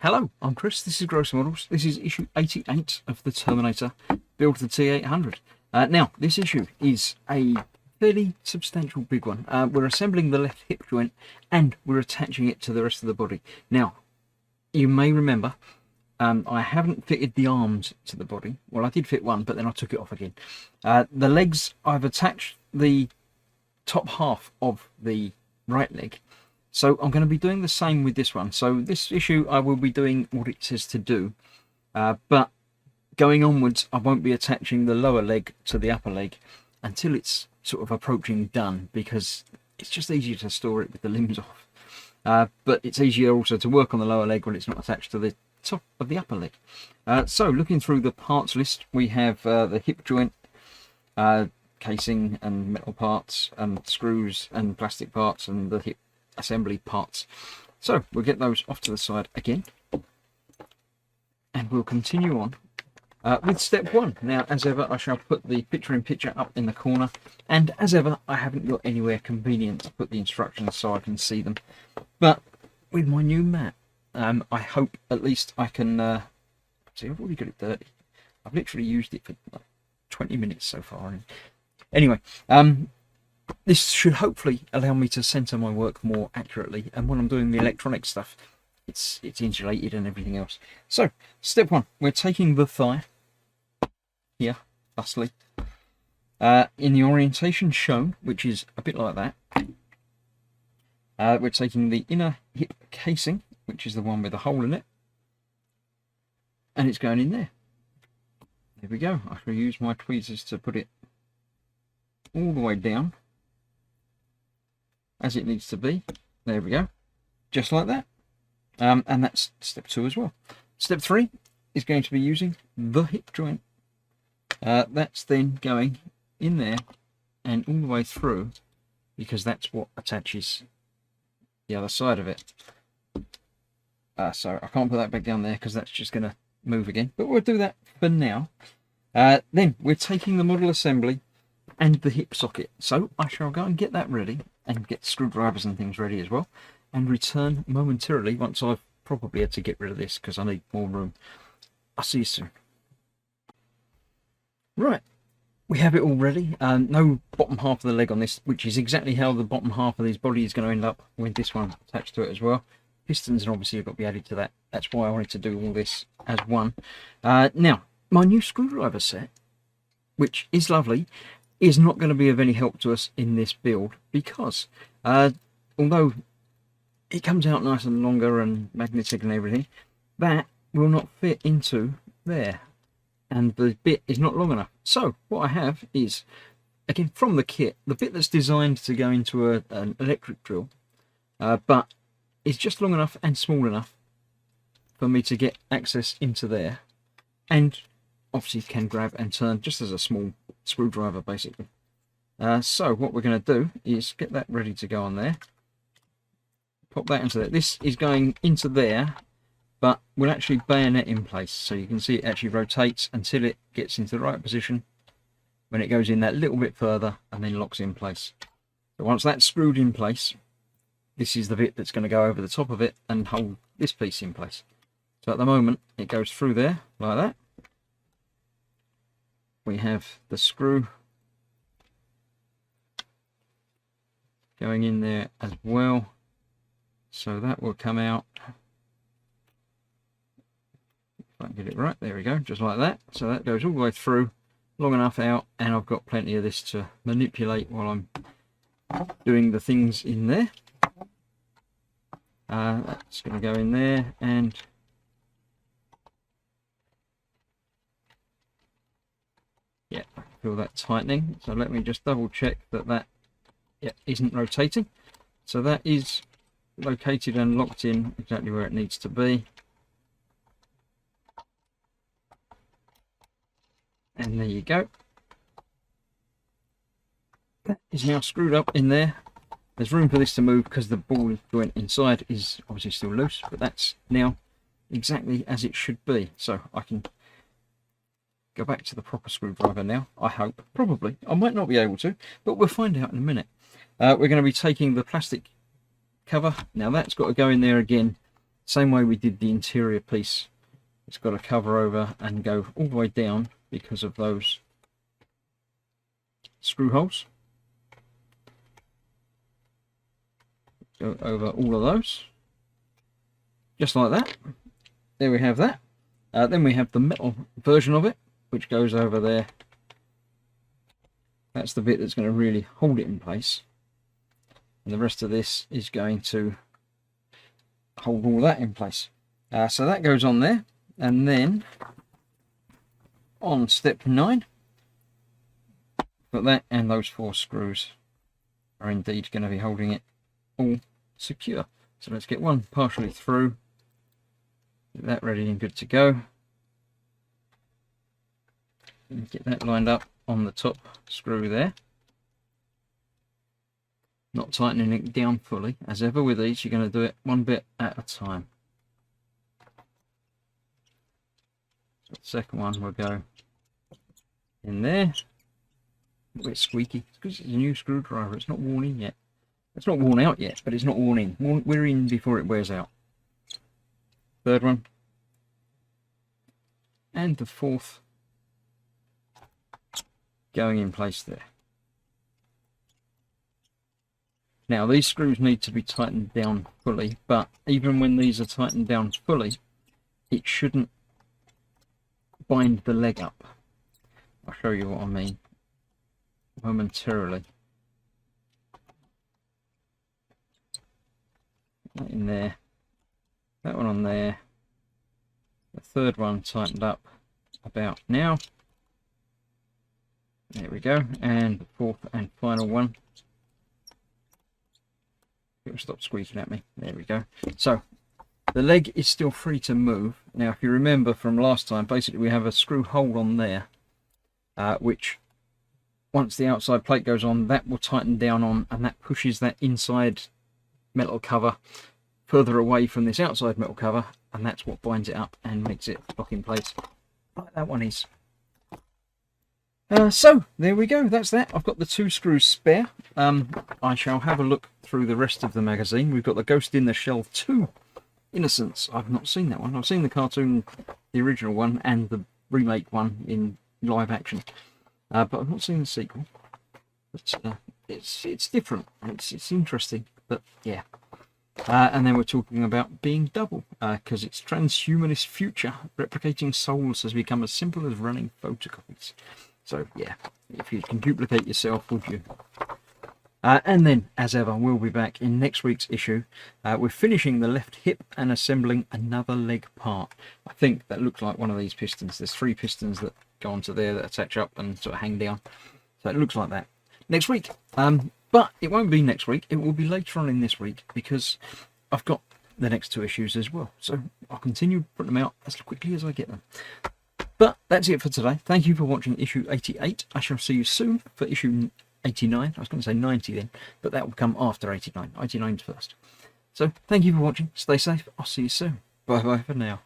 Hello, I'm Chris, this is Gross Models. This is issue 88 of the Terminator, build the T800. Now, this issue is a fairly substantial big one. We're assembling the left hip joint and we're attaching it to the rest of the body. Now, you may remember, I haven't fitted the arms to the body. Well, I did fit one, but then I took it off again. The legs, I've attached the top half of the right leg. So I'm going to be doing the same with this one. So this issue I will be doing what it says to do, but going onwards I won't be attaching the lower leg to the upper leg until it's sort of approaching done, because it's just easier to store it with the limbs off. But it's easier also to work on the lower leg when it's not attached to the top of the upper leg. So looking through the parts list, we have the hip joint, casing and metal parts and screws and plastic parts and the hip assembly parts. So we'll get those off to the side again and we'll continue on with step one. Now, as ever, I shall put the picture-in-picture up in the corner, and as ever I haven't got anywhere convenient to put the instructions so I can see them, but with my new mat I hope at least I can see. I've already got it dirty. I've literally used it for like 20 minutes so far. Anyway, this should hopefully allow me to center my work more accurately, and when I'm doing the electronic stuff, it's insulated and everything else. So, step one, we're taking the thigh here, thusly, in the orientation shown, which is a bit like that. We're taking the inner hip casing, which is the one with the hole in it, and it's going in there. There we go. I shall use my tweezers to put it all the way down as it needs to be. There we go, just like that. And that's step two as well. Step three is going to be using the hip joint. That's then going in there and all the way through, because that's what attaches the other side of it. So I can't put that back down there because that's just going to move again, but we'll do that for now. Then we're taking the model assembly and the hip socket, so I shall go and get that ready and get screwdrivers and things ready as well, and return momentarily once I've probably had to get rid of this because I need more room. I'll see you soon. Right, we have it all ready. No bottom half of the leg on this, which is exactly how the bottom half of this body is going to end up with this one attached to it as well. Pistons are obviously got to be added to that. That's why I wanted to do all this as one. Now, my new screwdriver set, which is lovely, is not going to be of any help to us in this build, because although it comes out nice and longer and magnetic and everything, that will not fit into there, and the bit is not long enough. So what I have is, again from the kit, the bit that's designed to go into an electric drill, but it's just long enough and small enough for me to get access into there, and obviously can grab and turn just as a small screwdriver basically. So what we're going to do is get that ready to go on there, pop that into there. This is going into there, but we'll actually bayonet in place, so you can see it actually rotates until it gets into the right position, when it goes in that little bit further and then locks in place. So once that's screwed in place, this is the bit that's going to go over the top of it and hold this piece in place. So at the moment it goes through there like that. We have the screw going in there as well, so that will come out. If I can get it right, there we go, just like that. So that goes all the way through, long enough out, and I've got plenty of this to manipulate while I'm doing the things in there. That's going to go in there, and yeah, I feel that tightening. So let me just double check that that isn't rotating. So that is located and locked in exactly where it needs to be. And there you go. That is now screwed up in there. There's room for this to move because the ball joint inside is obviously still loose, but that's now exactly as it should be. So I can go back to the proper screwdriver now, I hope. Probably. I might not be able to, but we'll find out in a minute. We're going to be taking the plastic cover. Now that's got to go in there again Same way we did the interior piece. It's got to cover over and go all the way down because of those screw holes. Go over all of those, just like that. There we have that. Then we have the metal version of it, which goes over there. That's the bit that's going to really hold it in place. And the rest of this is going to hold all that in place. So that goes on there. And then on step 9, but that and those 4 screws are indeed going to be holding it all secure. So let's get one partially through. Get that ready and good to go. And get that lined up on the top screw there. Not tightening it down fully. As ever with these, you're going to do it one bit at a time. So the second one will go in there. A bit squeaky because it's a new screwdriver. It's not worn in yet. It's not worn out yet, but it's not worn in. We're in before it wears out. Third one. And the fourth going in place there. Now these screws need to be tightened down fully, but even when these are tightened down fully, it shouldn't bind the leg up. I'll show you what I mean momentarily. That in there, that one on there, the third one tightened up about now. There we go, and the fourth and final one. It'll stop squeaking at me. There we go. So the leg is still free to move. Now if you remember from last time, basically we have a screw hole on there, which once the outside plate goes on, that will tighten down on, and that pushes that inside metal cover further away from this outside metal cover, and that's what binds it up and makes it lock in place like that one is. So there we go, that's that. I've got the 2 screws spare. I shall have a look through the rest of the magazine. We've got the Ghost in the Shell 2 Innocence. I've not seen that one. I've seen the cartoon, the original one, and the remake one in live action, but I've not seen the sequel. But it's different. It's interesting, but yeah. And then we're talking about being double, because it's transhumanist future. Replicating souls has become as simple as running photocopies. So yeah, if you can duplicate yourself, would you? And then, as ever, we'll be back in next week's issue. We're finishing the left hip and assembling another leg part. I think that looks like one of these pistons. There's 3 pistons that go onto there that attach up and sort of hang down. So it looks like that. Next week. But it won't be next week. It will be later on in this week, because I've got the next 2 issues as well. So I'll continue putting them out as quickly as I get them. But that's it for today. Thank you for watching issue 88. I shall see you soon for issue 89. I was going to say 90 then, but that will come after 89. 89's first. So thank you for watching. Stay safe. I'll see you soon. Bye bye for now.